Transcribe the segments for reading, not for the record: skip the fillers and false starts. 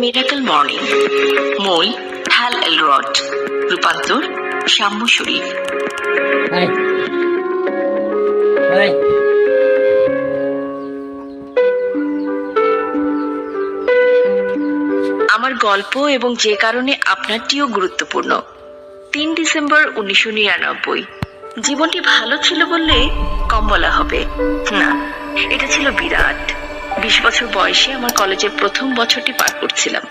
Miracle morning. মূল হ্যাল এলরড, রূপান্তর শাম্য শরীফ। আমার গল্প এবং যে কারণে আপনারটিও গুরুত্বপূর্ণ। 3 ডিসেম্বর 1999। জীবনটি ভালো ছিল বললে কম বলা হবে না, এটা ছিল বিরাট। 20 বছর বয়সে আমার কলেজের প্রথম বছরটি পার করছিলাম।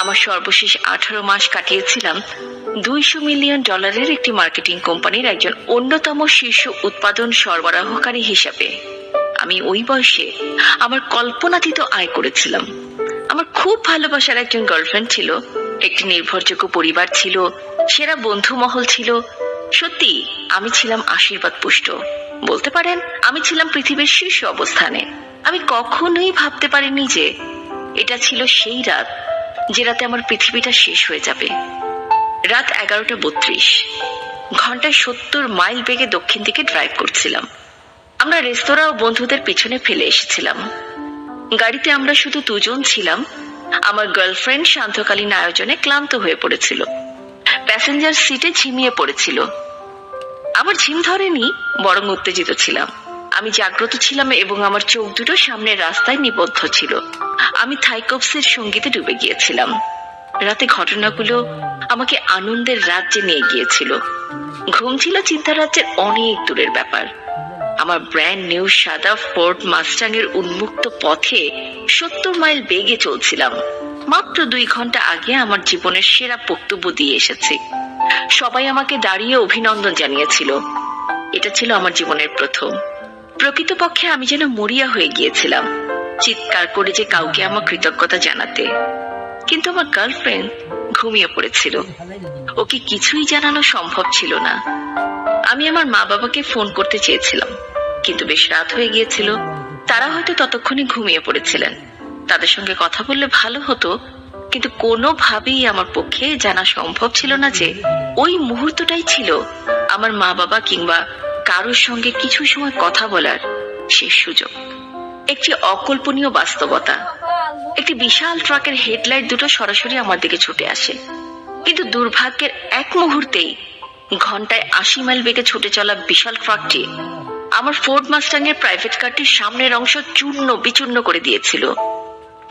আমার সর্বশেষ 18 মাস কাটিয়েছিলাম $200 মিলিয়ন একটি মার্কেটিং কোম্পানির একজন অন্যতম শীর্ষ উৎপাদন সরবরাহকারী হিসাবে। আমি ওই বয়সে আমার কল্পনাতীত আয় করেছিলাম। আমার খুব ভালোবাসার একজন গার্লফ্রেন্ড ছিল, একটি নির্ভরযোগ্য পরিবার ছিল, সেরা বন্ধু মহল ছিল। সত্যি আমি ছিলাম আশীর্বাদ পুষ্ট। বলতে পারেন আমি ছিলাম পৃথিবীর শীর্ষ অবস্থানে। আমি কখনোই ভাবতে পারিনি যে এটা ছিল সেই রাত যে রাতে আমার পৃথিবীটা শেষ হয়ে যাবে। রাত 11:32। ঘন্টায় 70 মাইল বেগে দক্ষিণ দিকে ড্রাইভ করছিলাম। আমরা রেস্তোরাঁ ও বন্ধুদের পিছনে ফেলে এসেছিলাম। গাড়িতে আমরা শুধু দুজন ছিলাম। আমার গার্লফ্রেন্ড সান্ধ্যকালীন আয়োজনে ক্লান্ত হয়ে পড়েছিল, প্যাসেঞ্জার সিটে ঝিমিয়ে পড়েছিল। আমার ঝিম ধরেনি, বরং উত্তেজিত ছিলাম। আমি জাগ্রত ছিলাম এবং আমার চোখ দুটো সামনের রাস্তায় নিবদ্ধ ছিল। আমি থাইকপসের সঙ্গীতে ডুবে গিয়েছিলাম। রাতে ঘটনাগুলো আমাকে আনন্দের রাজ্যে নিয়ে গিয়েছিল। ঘুম ছিল চিন্তা রাজ্যের অনেক দূরের ব্যাপার। আমার ব্র্যান্ড নিউ সাদা ফোর্ড মাস্টাং এর উন্মুক্ত পথে 70 মাইল বেগে চলছিলাম। মাত্র 2 ঘন্টা আগে আমার জীবনের সেরা বক্তব্য দিয়ে এসেছি। সবাই আমাকে দাঁড়িয়ে অভিনন্দন জানিয়েছিল। এটা ছিল আমার জীবনের প্রথম। প্রকৃতপক্ষে আমি যেন মরিয়া হয়ে গিয়েছিলাম, চিৎকার করে যে কাউকে আমার কৃতজ্ঞতা জানাতে। কিন্তু আমার গার্লফ্রেন্ড ঘুমিয়ে পড়েছিল। ওকে কিছুই জানানো সম্ভব ছিল না। আমি আমার মা বাবাকে ফোন করতে চেয়েছিলাম, কিন্তু বেশ রাত হয়ে গিয়েছিল। তারা হয়তো ততক্ষণে ঘুমিয়ে পড়েছিলেন। তাদের সঙ্গে কথা বললে ভালো হতো, কিন্তু কোনোভাবেই আমার পক্ষে জানা সম্ভব ছিল না যে ওই মুহূর্তটাই ছিল আমার মা বাবা কিংবা কারোর সঙ্গে কিছু সময় কথা বলার শেষ সুযোগ। একটি অকল্পনীয় বাস্তবতা। একটি বিশাল ট্রাকের হেডলাইট দুটো সরাসরি আমার দিকে ছুটে আসে, কিন্তু দুর্ভাগ্যের এক মুহূর্তেই ঘন্টায় 80 মাইল বেগে ছুটে চলা বিশাল ট্রাকটি আমার ফোর্ড মাস্টাং এর প্রাইভেট কারটির সামনের অংশ চূর্ণ বিচূর্ণ করে দিয়েছিল।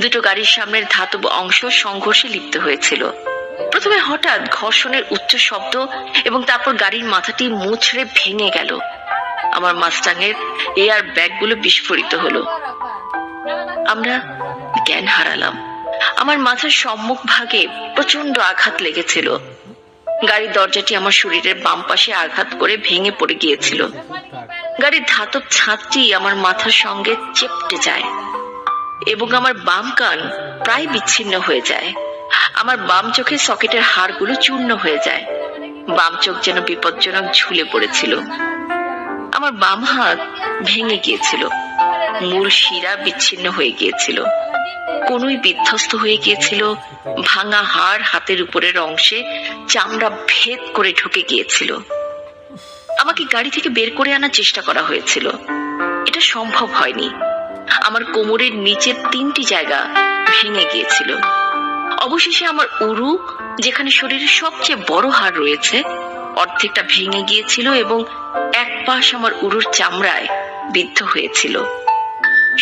দুটো গাড়ির সামনের ধাতব অংশ সংঘর্ষে লিপ্ত হয়েছিল। প্রথমে হঠাৎ ঘর্ষণের উচ্চ শব্দ এবং তারপর গাড়ির মাথাটি মুচড়ে ভেঙে গেল। আমার মাস্টাং এর এয়ার ব্যাগগুলো বিস্ফোরিত হলো। আমরা জ্ঞান হারালাম। আমার মাথার সম্মুখ ভাগে প্রচন্ড আঘাত লেগেছিল। গাড়ির দরজাটি আমার শরীরের বাম পাশে আঘাত করে ভেঙে পড়ে গিয়েছিল। গাড়ির ধাতব ছাদটি আমার মাথার সঙ্গে চেপটে যায় এবং আমার বাম কান প্রায় বিচ্ছিন্ন হয়ে যায়। আমার বাম চোখের সকেটের হাড়গুলো চূর্ণ হয়ে যায়। বাম চোখ যেন বিপজ্জনক ঝুলে পড়েছিল। আমার বাম হাত ভেঙে গিয়েছিল। মূল শিরা বিচ্ছিন্ন হয়ে গিয়েছিল। কোনোই বিধ্বস্ত হয়ে গিয়েছিল। ভাঙা হাড় হাতের উপরের অংশে চামড়া ভেদ করে ঢুকে গিয়েছিল। আমাকে গাড়ি থেকে বের করে আনার চেষ্টা করা হয়েছিল। এটা সম্ভব হয়নি। আমার কোমরের নিচের 3টি জায়গা ভেঙে গিয়েছিল। অবশেষে আমার উরু, যেখানে শরীরের সবচেয়ে বড় হাড় রয়েছে, অর্ধেকটা ভেঙে গিয়েছিল এবং এক পাশ আমার উরুর চামড়ায় বিদ্ধ হয়েছিল।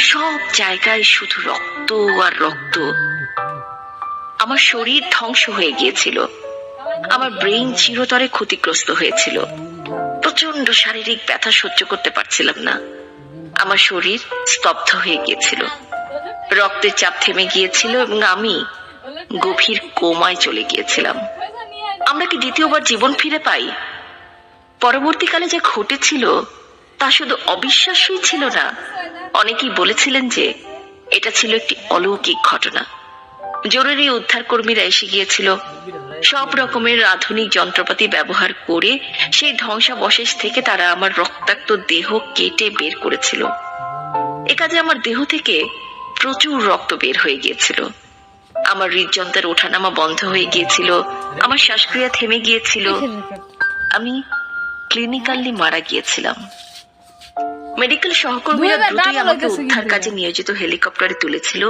সব জায়গায় শুধু রক্ত আর রক্ত। আমার শরীর ধ্বংস হয়ে গিয়েছিল। আমার ব্রেইন চিরতরে ক্ষতিগ্রস্ত হয়েছিল। প্রচন্ড শারীরিক ব্যথা সহ্য করতে পারছিলাম না। আমার শরীর স্তব্ধ হয়ে গিয়েছিল। রক্তের চাপ থেমে গিয়েছিল এবং আমি গভীর কোমায় চলে গিয়েছিলাম। আমরা কি দ্বিতীয়বার জীবন ফিরে পাই? পরবর্তীকালে যা ঘটেছিল তা শুধু অবিশ্বাস্যই ছিল না, অনেকেই বলেছিলেন যে এটা ছিল একটি অলৌকিক ঘটনা। জরুরি উদ্ধার কর্মীরা এসে গিয়েছিল। সব রকমের আধুনিক যন্ত্রপাতি ব্যবহার করে সেই ধ্বংসাবশেষ থেকে তারা আমার রক্তাক্ত দেহ কেটে বের করেছিল। এ কাজে আমার দেহ থেকে প্রচুর রক্ত বের হয়ে গিয়েছিল। আমার হৃদযন্ত্রের ওঠানামা বন্ধ হয়ে গিয়েছিল। আমার শ্বাসক্রিয়া থেমে গিয়েছিল। আমি ক্লিনিক্যালি মারা গিয়েছিলাম। মেডিকেল সহকর্মীরা দ্রুতই আমাকে উদ্ধার কাজে নিয়োজিত হেলিকপ্টারে তুলেছিল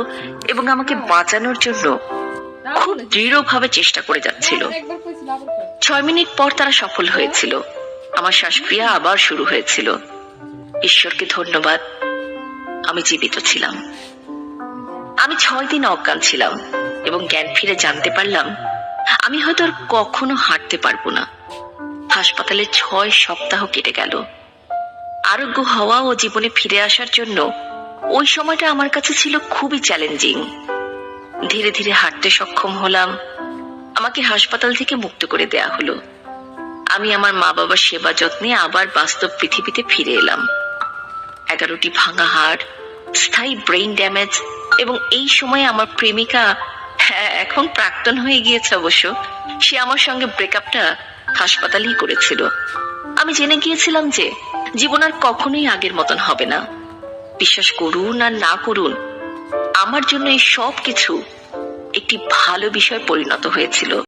এবং আমাকে বাঁচানোর জন্য খুব দৃঢ়ভাবে চেষ্টা করে যাচ্ছিল। 6 মিনিট পর তারা সফল হয়েছিল। আমার শ্বাসক্রিয়া আবার শুরু হয়েছিল। ঈশ্বরকে ধন্যবাদ, আমি জীবিত ছিলাম। আমি 6 দিন অজ্ঞান ছিলাম এবং জ্ঞান ফিরে জানতে পারলাম আমি হয়তো আর কখনো হাঁটতে পারবো না। হাসপাতালে 6 সপ্তাহ কেটে গেল। আরোগ্য হওয়া ও জীবনে ফিরে আসার জন্য ওই সময়টা আমার কাছে ছিল খুবই চ্যালেঞ্জিং। ধীরে ধীরে হাঁটতে সক্ষম হলাম। আমাকে হাসপাতাল থেকে মুক্ত করে দেয়া হলো। আমি আমার মা বাবার সেবা যত্নে আবার বাস্তব পৃথিবীতে ফিরে এলাম। 11টি ভাঙা হাড়, স্থায়ী ব্রেইন ড্যামেজ এবং এই সময়ে আমার প্রেমিকা, হ্যাঁ এখন প্রাক্তন হয়ে গিয়েছে অবশ্য, সে আমার সঙ্গে ব্রেকআপটা হাসপাতালেই করেছিল। আমি জেনে গিয়েছিলাম যে জীবন আর কখনোই আগের মতন হবে না। বিশ্বাস করুন আর না করুন, আমার জন্য এই সব কিছু একটি ভালো বিষয় পরিণত হয়েছিল।